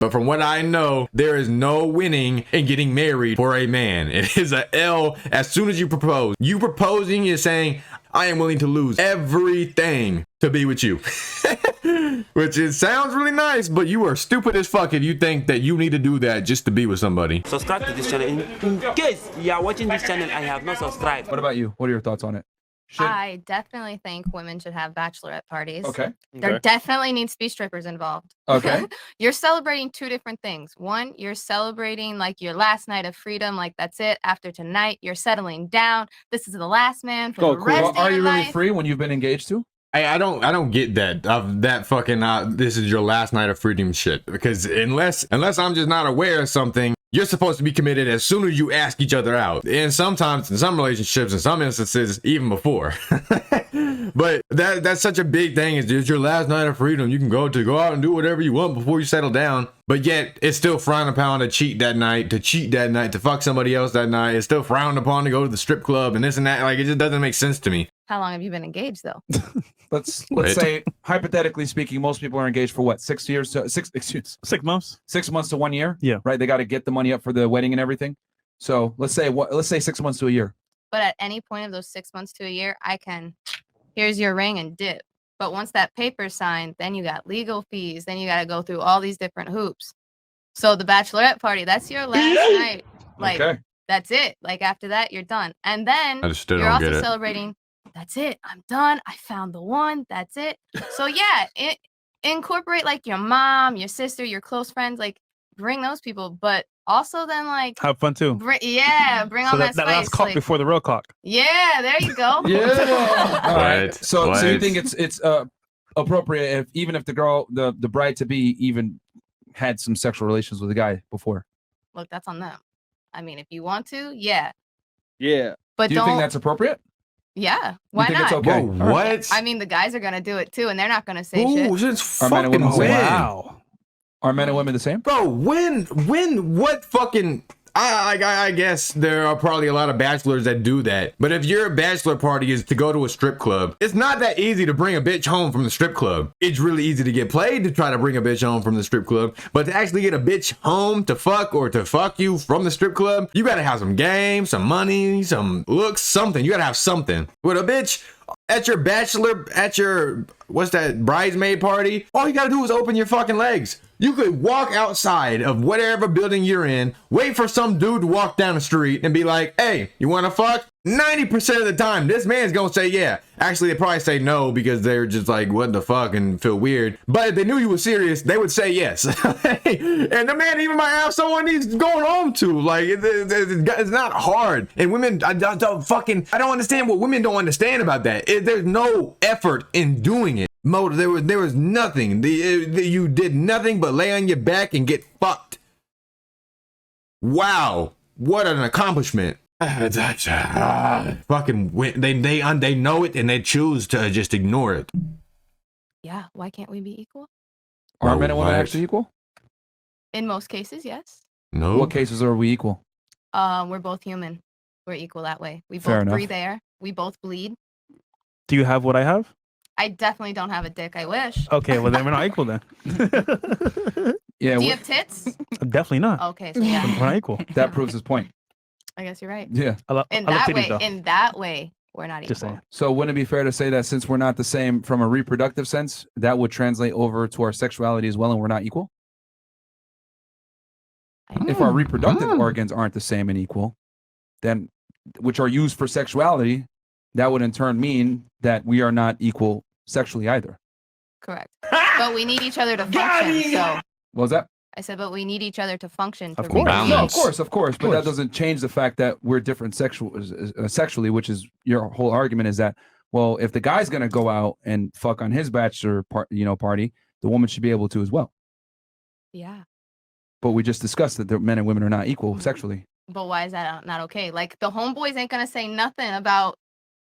But from what I know, there is no winning in getting married for a man. It is a L as soon as you propose. You proposing is saying, I am willing to lose everything to be with you. Which it sounds really nice, but you are stupid as fuck if you think that you need to do that just to be with somebody. Subscribe to this channel in case you are watching this channel and you have not subscribed. What about you? What are your thoughts on it? I definitely think women should have bachelorette parties. Okay. There definitely needs to be strippers involved. Okay. You're celebrating two different things. One, you're celebrating like your last night of freedom, like that's it. After tonight, you're settling down. This is the last man for the rest of your life. Are you really free when you've been engaged to? I don't get that that fucking this is your last night of freedom shit, because unless I'm just not aware of something, you're supposed to be committed as soon as you ask each other out. And sometimes in some relationships, in some instances, even before. But that's such a big thing. It's your last night of freedom. You can go out and do whatever you want before you settle down. But yet it's still frowned upon to cheat that night, to fuck somebody else that night. It's still frowned upon to go to the strip club and this and that. Like, it just doesn't make sense to me. How long have you been engaged though? Let's say, hypothetically speaking, most people are engaged for what, 6 years to 6 months? 6 months to 1 year. Yeah. Right. They got to get the money up for the wedding and everything. So let's say 6 months to a year. But at any point of those 6 months to a year, here's your ring and dip. But once that paper's signed, then you got legal fees. Then you got to go through all these different hoops. So the bachelorette party, that's your last night. Like, that's it. Like, after that, you're done. And then you're also celebrating. That's it. I'm done. I found the one. That's it. So yeah, incorporate like your mom, your sister, your close friends, like bring those people, but also then like have fun too. Bring on that spice. That last cock before the real cock. Yeah, there you go. Yeah. All right. So you think it's appropriate even if the girl, the bride to be, even had some sexual relations with a guy before? Look, that's on them. I mean, if you want to, yeah. Yeah. But do you think that's appropriate? Yeah, why not? It's okay? Whoa, what? I mean, the guys are gonna do it too, and they're not gonna say shit. Are men and women the same? Wow. Are men and women the same? Bro, what fucking... I guess there are probably a lot of bachelors that do that. But if your bachelor party is to go to a strip club, it's not that easy to bring a bitch home from the strip club. It's really easy to get played to try to bring a bitch home from the strip club. But to actually get a bitch home to fuck or to fuck you from the strip club, you gotta have some game, some money, some looks, something. You gotta have something. With a bitch at your what's that, bridesmaid party, all you gotta do is open your fucking legs. You could walk outside of whatever building you're in, wait for some dude to walk down the street and be like, hey, you wanna fuck? 90% of the time, this man's gonna say yeah. Actually, they probably say no because they're just like, what the fuck, and feel weird. But if they knew you were serious, they would say yes. And the man even might have someone he's going home to. Like, it's not hard. And women, I don't understand what women don't understand about that. There's no effort in doing it. Mo, there was nothing. You did nothing but lay on your back and get fucked. Wow, what an accomplishment. Fucking they know it and they choose to just ignore it. Yeah, why can't we be equal? Are men and women actually equal? In most cases, yes. No. What cases are we equal? We're both human. We're equal that way. We both breathe air. We both bleed. Do you have what I have? I definitely don't have a dick. I wish. Okay, well then we're not equal then. Yeah. Do you have tits? Definitely not. Okay, so yeah. We're not equal. That proves his point. I guess you're right. Yeah. In that way, we're not Just equal. saying. So wouldn't it be fair to say that since we're not the same from a reproductive sense, that would translate over to our sexuality as well, and we're not equal? If our reproductive organs aren't the same and equal, then which are used for sexuality, that would in turn mean that we are not equal sexually either. Correct. But we need each other to function. So What was that? I said, but we need each other to function. Of course. No, of course. But that doesn't change the fact that we're different sexually, which is your whole argument is that, well, if the guy's going to go out and fuck on his bachelor party, the woman should be able to as well. Yeah. But we just discussed that the men and women are not equal sexually. But why is that not okay? Like, the homeboys ain't going to say nothing about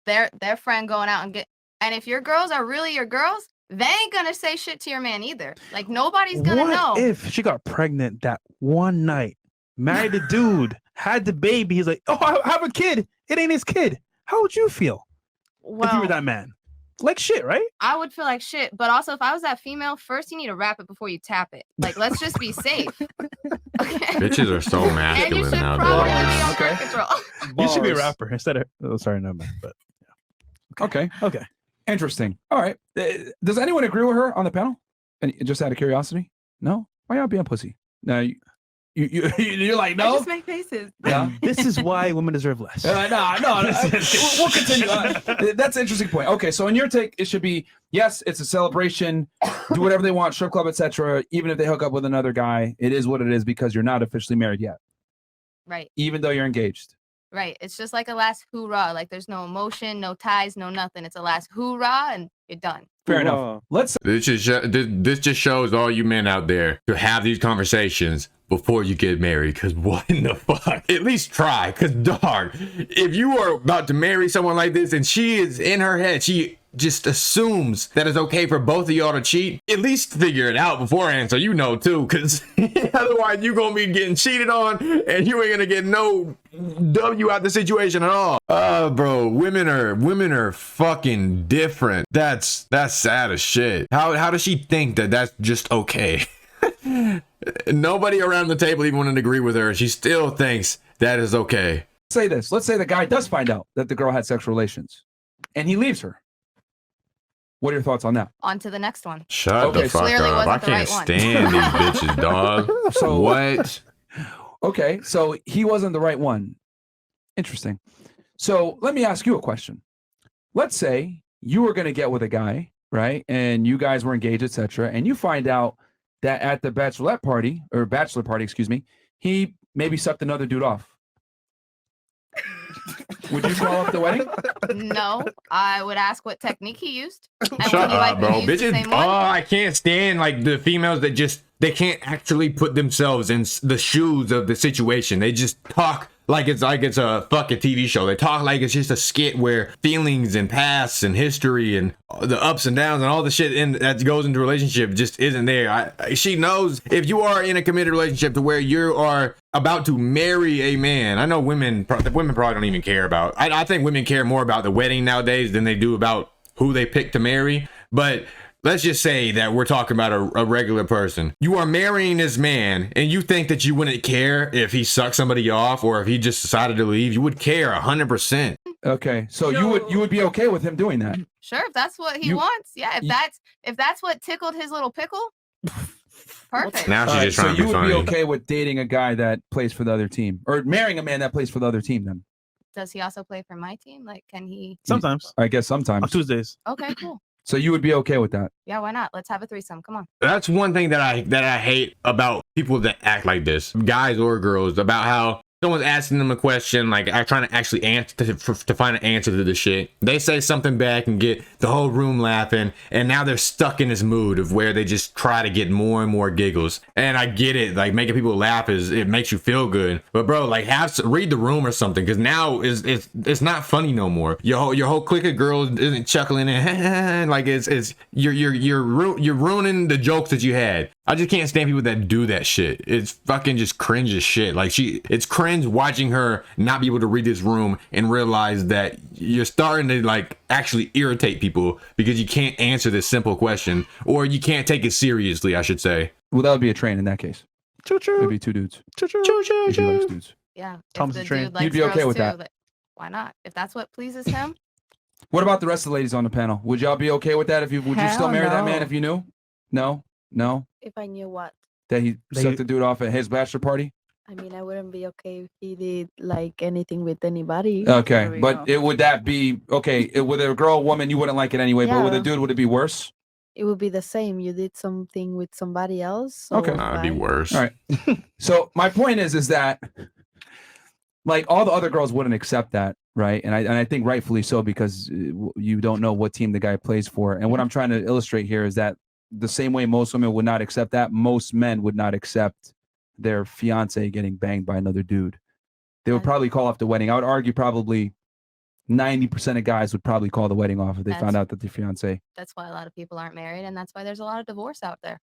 their friend going out and if your girls are really your girls, they ain't gonna say shit to your man either. Like, nobody's gonna know. What if she got pregnant that one night, married a dude, had the baby, he's like, oh, I have a kid. It ain't his kid. How would you feel if you were that man? like shit, right? I would feel like shit. But also, if I was that female, first you need to wrap it before you tap it. Like, let's just be safe. Okay. Bitches are so And you masculine should nowadays. probably be on Okay. birth control. You should be a Bars. rapper instead of. Oh, sorry, no man. But Okay. okay. Interesting. All right. Does anyone agree with her on the panel? And just out of curiosity? No? Why y'all being pussy? No, you're like, I no? just make faces. Yeah. This is why women deserve less. No. We'll continue. That's an interesting point. Okay, so in your take, it should be yes, it's a celebration. Do whatever they want, strip club, etc. Even if they hook up with another guy, it is what it is because you're not officially married yet, Right. even though you're engaged. Right. It's just like a last hoorah. Like, there's no emotion, no ties, no nothing. It's a last hoorah, and you're done. Fair Wow. enough. Let's This just shows all you men out there to have these conversations before you get married. Cause what in the fuck? At least try. Cause dog, if you are about to marry someone like this and she is in her head, she just assumes that it's okay for both of y'all to cheat, at least figure it out beforehand so you know too. Cause otherwise you gonna be getting cheated on and you ain't gonna get no W out the situation at all. Bro, women are fucking different. That's sad as shit. How does she think that that's just okay? Nobody around the table even wanted to agree with her. She still thinks that is okay. say this. Let's say the guy does find out that the girl had sexual relations and he leaves her. What are your thoughts on that? On to the next one. Shut Okay, the fuck clearly up. I wasn't the can't right one. stand these bitches, dog. So What? Okay, so he wasn't the right one. Interesting. So let me ask you a question. Let's say you were going to get with a guy, right? And you guys were engaged, etc. And you find out that at the bachelorette party or bachelor party, excuse me, he maybe sucked another dude off. Would you call off the wedding? No, I would ask what technique he used. And would Shut he like up, me to bro. use the Bitches. same Oh, one? I can't stand like the females that just they can't actually put themselves in the shoes of the situation. They just talk like it's a fucking TV show. They talk like it's just a skit where feelings and pasts and history and the ups and downs and all the shit that goes into a relationship just isn't there. She knows if you are in a committed relationship to where you are about to marry a man. I know women probably don't even care about. I think women care more about the wedding nowadays than they do about who they pick to marry. But let's just say that we're talking about a regular person. You are marrying this man and you think that you wouldn't care if he sucked somebody off or if he just decided to leave. You would care 100%. Okay, so you would be okay with him doing that? Sure, if that's what he You- wants. Yeah, if that's what tickled his little pickle. Perfect. Now she's All right, just so trying to you be would be funny. okay with dating a guy that plays for the other team or marrying a man that plays for the other team then? Does he also play for my team? Like, can he? Sometimes I guess on sometimes. Tuesdays. Okay, cool. So you would be okay with that? Yeah, why not? Let's have a threesome. Come on. That's one thing that I hate about people that act like this, guys or girls, about how someone's asking them a question, like I'm trying to actually answer to find an answer to the shit. They say something back and get the whole room laughing, and now they're stuck in this mood of where they just try to get more and more giggles. And I get it, like making people laugh it makes you feel good, but bro, like read the room or something, because now it's not funny no more. Your whole clique of girls isn't chuckling and like you're ruining the jokes that you had. I just can't stand people that do that shit. It's fucking just cringe as shit. Like it's cringe watching her not be able to read this room and realize that you're starting to like actually irritate people because you can't answer this simple question, or you can't take it seriously, I should say. Well, that would be a train in that case. Choo It'd choo. be two dudes. Choo choo. If he likes dudes. Yeah. Tom's if the the train. dude likes You'd be okay girls with too, that? like, why not? If that's what pleases him. What about the rest of the ladies on the panel? Would y'all be okay with that? Would you still Hell marry that man no. if you knew? No. If I knew what. That he That sucked you- the dude off at his bachelor party? I mean, I wouldn't be okay if he did like anything with anybody. Okay, There we but go. would that be okay? With a girl, woman, you wouldn't like it anyway. But with a Yeah. dude, would it be worse? It would be the same. You did something with somebody else. So Okay. Nah, it'd be fine. worse. All right. So my point is that like all the other girls wouldn't accept that, right? And I think rightfully so, because you don't know what team the guy plays for. And what I'm trying to illustrate here is that the same way most women would not accept that, most men would not accept their fiance getting banged by another dude. They would And- probably call off the wedding. I would argue probably 90% of guys would probably call the wedding off if they found That's- out that their fiance. That's why a lot of people aren't married, and that's why there's a lot of divorce out there.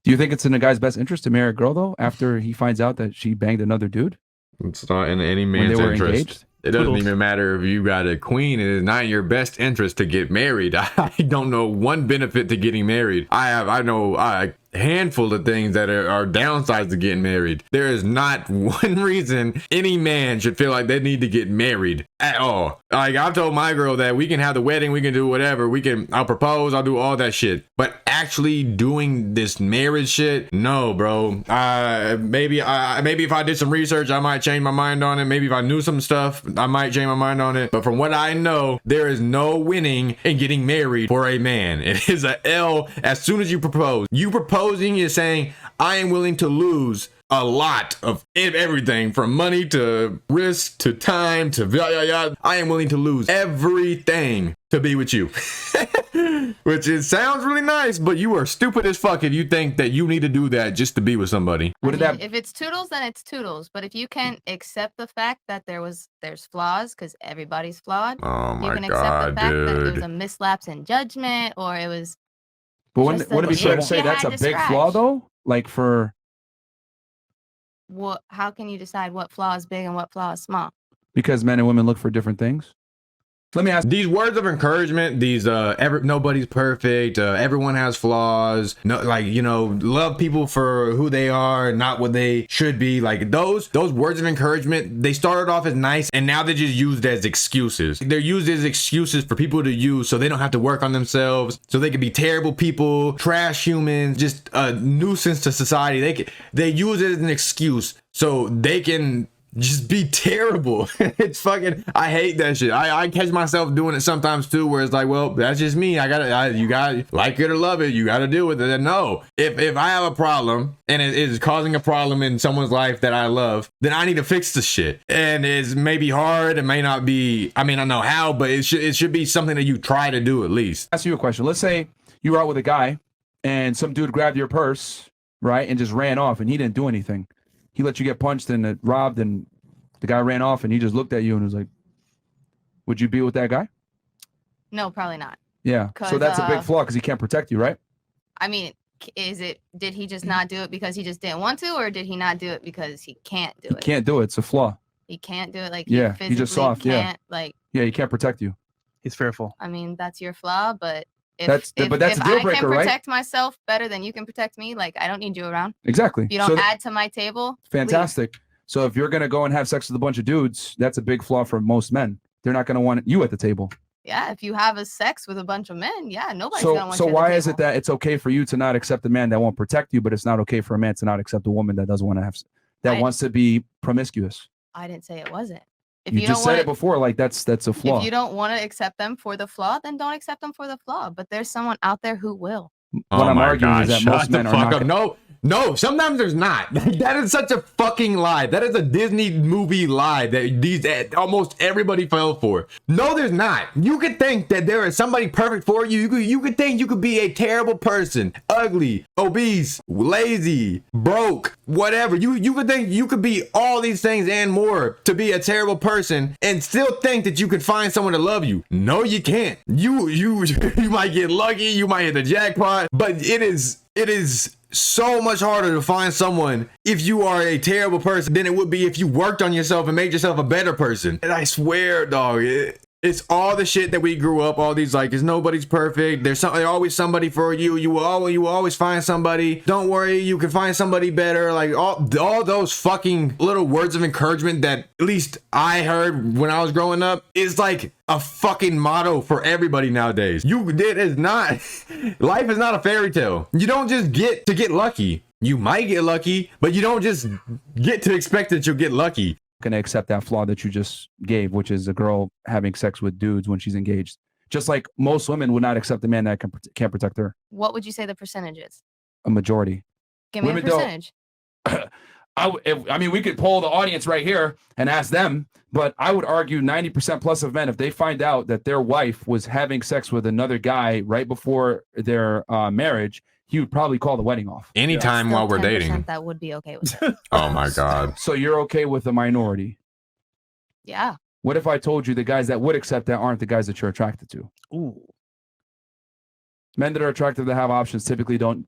Do you think it's in a guy's best interest to marry a girl though after he finds out that she banged another dude It's not in any when man's they were interest. engaged? It doesn't Toodles. even matter if you got a queen. It is not in your best interest to get married. I don't know one benefit to getting married. I know a handful of things that are downsides to getting married. There is not one reason any man should feel like they need to get married at all. Like, I've told my girl that we can have the wedding, we can do whatever, I'll propose, I'll do all that shit. But actually doing this marriage shit, no, bro. Maybe if I did some research, I might change my mind on it. Maybe if I knew some stuff, I might change my mind on it. But from what I know, there is no winning in getting married for a man. It is a L as soon as you propose. You proposing is saying, I am willing to lose a lot of everything from money to risk to time to I am willing to lose everything to be with you. Which it sounds really nice, but you are stupid as fuck if you think that you need to do that just to be with somebody. If it's toodles, then it's toodles. But if you can't accept the fact that there's flaws, because everybody's flawed, Oh you my can accept the god, fact that it was dude. a mislapse in judgment, or it was. But wouldn't it be fair to hit say you that's a had to big flaw, scratch. though? Like for What? How can you decide what flaw is big and what flaw is small? because men and women look for different things. Let me ask. These words of encouragement, these nobody's perfect, everyone has flaws, no, like, you know, love people for who they are, not what they should be. Like those words of encouragement, they started off as nice and now they're just used as excuses. They're used as excuses for people to use so they don't have to work on themselves, so they can be terrible people, trash humans, just a nuisance to society. They use it as an excuse so they can just be terrible. It's fucking, I hate that shit. I catch myself doing it sometimes too, where it's like, well, that's just me. You gotta like it or love it. You gotta deal with it. And no, if I have a problem and it is causing a problem in someone's life that I love, then I need to fix the shit. And it's maybe hard. It may not be, I don't know how, but it should be something that you try to do at least. Ask you a question. Let's say you were out with a guy and some dude grabbed your purse, right, and just ran off and he didn't do anything. He let you get punched and robbed, and the guy ran off, and he just looked at you and was like, would you be with that guy? No, probably not. Yeah. So that's a big flaw because he can't protect you, right? I mean, did he just not do it because he just didn't want to, or did he not do it because he can't do it? He can't do it. It's a flaw. He can't do it. Like, Yeah, he he's just physically soft, yeah. can't, like, Yeah, he can't protect you. He's fearful. I mean, that's your flaw, but if That's a deal I can breaker, right? protect myself better than you can protect me, like, I don't need you around. Exactly. If you don't add to my table, leave. Fantastic. So if you're going to go and have sex with a bunch of dudes, that's a big flaw for most men. They're not going to want you at the table. Yeah, if you have a sex with a bunch of men, yeah, nobody's gonna want you So at the why is table. it that it's okay for you to not accept a man that won't protect you, but it's not okay for a man to not accept a woman that doesn't want to have, wants to be promiscuous? I didn't say it wasn't. If You you just don't said want it before, like that's a flaw. If you don't want to accept them for the flaw, then don't accept them for the flaw. But there's someone out there who will. What I'm arguing is that most men are not. No, sometimes there's not. That is such a fucking lie. That is a Disney movie lie that almost everybody fell for. No, there's not. You could think that there is somebody perfect for you. You could think you could be a terrible person, ugly, obese, lazy, broke, whatever. You could think you could be all these things and more to be a terrible person and still think that you could find someone to love you. No, you can't. You might get lucky. You might hit the jackpot, but it is so much harder to find someone if you are a terrible person than it would be if you worked on yourself and made yourself a better person. And I swear, dog, it's all the shit that we grew up, all these, like, it's nobody's perfect. There's always somebody for you. You will always find somebody. Don't worry, you can find somebody better. Like all those fucking little words of encouragement that at least I heard when I was growing up is like a fucking motto for everybody nowadays. Life is not a fairy tale. You don't just get lucky. You might get lucky, but you don't just get to expect that you'll get lucky. Going to accept that flaw that you just gave, which is a girl having sex with dudes when she's engaged. Just like most women would not accept a man that can't protect her. What would you say the percentage is? A majority. Give me a percentage. I mean, we could poll the audience right here and ask them, but I would argue 90% plus of men, if they find out that their wife was having sex with another guy right before their marriage, he would probably call the wedding off. Anytime while we're dating. That would be okay with it. Oh my God. So you're okay with the minority? Yeah. What if I told you the guys that would accept that aren't the guys that you're attracted to? Ooh. Men that are attracted to have options typically don't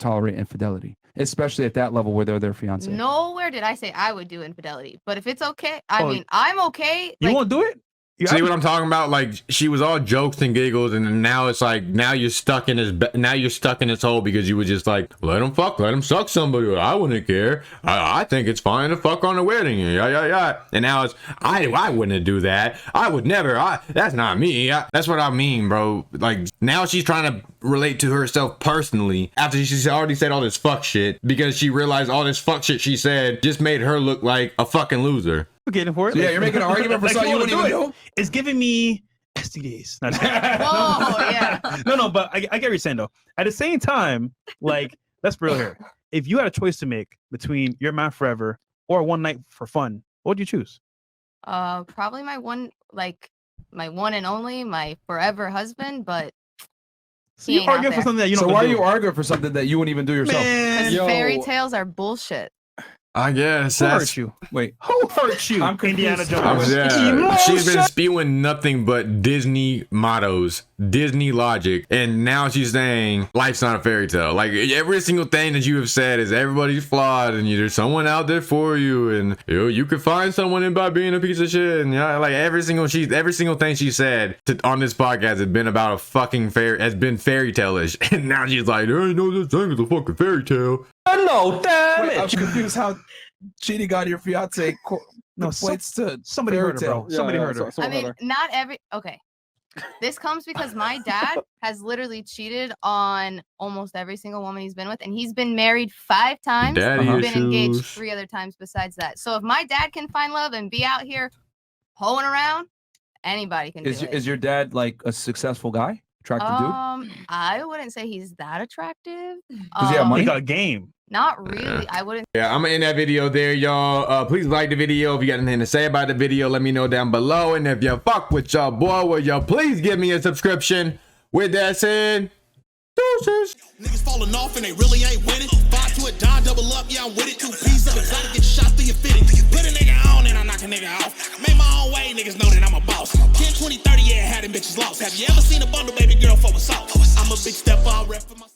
tolerate infidelity. especially at that level where they're their fiance. Nowhere did I say I would do infidelity, but if it's okay, I Oh, mean, I'm okay. You like, won't do it? You See have- what I'm talking about? Like she was all jokes and giggles, and now it's like now you're stuck in this hole because you were just like let him suck somebody. I wouldn't care. I think it's fine to fuck on a wedding. Yeah. And now it's I wouldn't do that. I would never. That's not me. That's what I mean, bro. Like now she's trying to relate to herself personally after she's already said all this fuck shit because she realized all this fuck shit she said just made her look like a fucking loser. Getting for it. So yeah, you're making an argument for something you wouldn't even do. It's giving me STDs. No, whoa, yeah. no, but I get what you're saying though. At the same time, like, let's be real here. If you had a choice to make between your man forever or one night for fun, what would you choose? Probably my one and only, my forever husband, but So you're ain't out arguing for there. something that you don't. So why are do. you arguing for something that you wouldn't even do yourself? Man, because fairy tales are bullshit. I guess who that's hurt you? Wait, Who hurt you? I'm confused. Indiana Jones. yeah. She's been spewing nothing but Disney mottos, Disney logic, and now she's saying life's not a fairy tale. Like every single thing that you have said is everybody's flawed, and there's someone out there for you, and you could find someone in by being a piece of shit. And yeah, like every single thing she said on this podcast has been about a fucking fairy tale-ish, and now she's like, there ain't no such thing as a fucking fairy tale. No, damn Wait, I'm it. confused how cheating on your fiance No, equates to somebody fairy heard her, bro. tale. Somebody heard her. I mean, not every. Okay, this comes because my dad has literally cheated on almost every single woman he's been with, and he's been married 5 times. Daddy He's been engaged issues. 3 other times besides that. So if my dad can find love and be out here hoeing around, anybody can do it. Is your dad like a successful guy? Attractive dude? I wouldn't say he's that attractive. Does he have money? He got game. Not really. I wouldn't. Yeah, I'm gonna end that video there, y'all. Please like the video. If you got anything to say about the video, let me know down below. And if you fuck with y'all boy, well, y'all please give me a subscription. With that said, deuces. Niggas falling off and they really ain't winning. 5 to a dime, double up, yeah, I'm with it. 2 pieces of exotic, get shot through your fitting. Put a nigga on and I knock a nigga off. Made my own way, niggas know that I'm a boss. 10, 20, 30, yeah, had them bitches lost. Have you ever seen a bundle, baby girl, for assault? I'm a big stepper, I rep for myself.